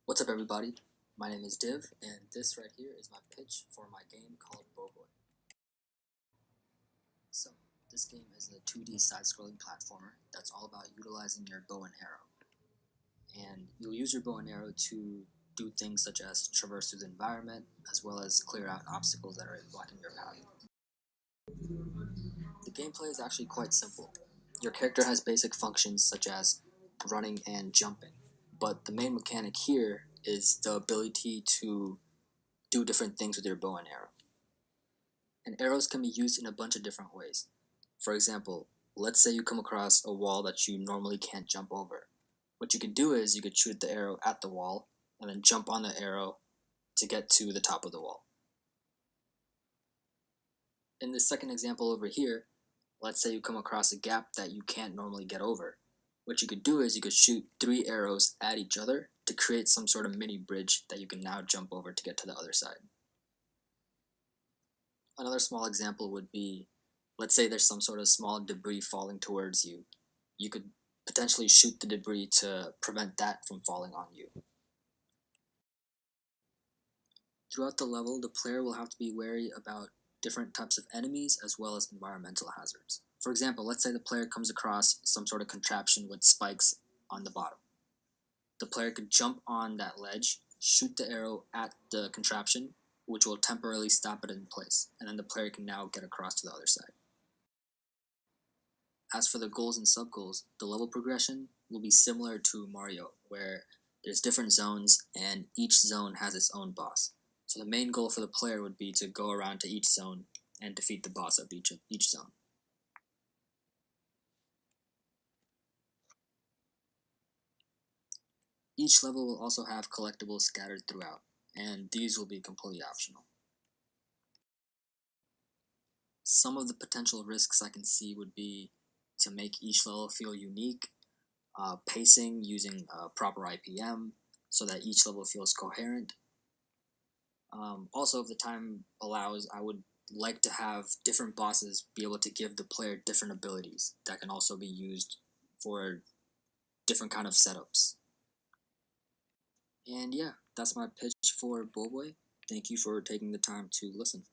What's up, everybody? My name is Div, and this right here is my pitch for my game called Bowboy. So, this game is a 2D side-scrolling platformer that's all about utilizing your bow and arrow. And you'll use your bow and arrow to do things such as traverse through the environment, as well as clear out obstacles that are blocking your path. The gameplay is actually quite simple. Your character has basic functions such as running and jumping, but the main mechanic here is the ability to do different things with your bow and arrow. And arrows can be used in a bunch of different ways. For example, let's say you come across a wall that you normally can't jump over. What you could do is you could shoot the arrow at the wall and then jump on the arrow to get to the top of the wall. In the second example over here, let's say you come across a gap that you can't normally get over. What you could do is you could shoot 3 arrows at each other to create some sort of mini bridge that you can now jump over to get to the other side. Another small example would be, let's say there's some sort of small debris falling towards you. You could potentially shoot the debris to prevent that from falling on you. Throughout the level, the player will have to be wary about different types of enemies as well as environmental hazards. For example, let's say the player comes across some sort of contraption with spikes on the bottom. The player could jump on that ledge, shoot the arrow at the contraption, which will temporarily stop it in place, and then the player can now get across to the other side. As for the goals and sub-goals, the level progression will be similar to Mario, where there's different zones and each zone has its own boss. So the main goal for the player would be to go around to each zone and defeat the boss of each zone. Each level will also have collectibles scattered throughout, and these will be completely optional. Some of the potential risks I can see would be to make each level feel unique, pacing using proper IPM so that each level feels coherent. Also, if the time allows, I would like to have different bosses be able to give the player different abilities that can also be used for different kind of setups. And yeah, that's my pitch for Bowboy. Thank you for taking the time to listen.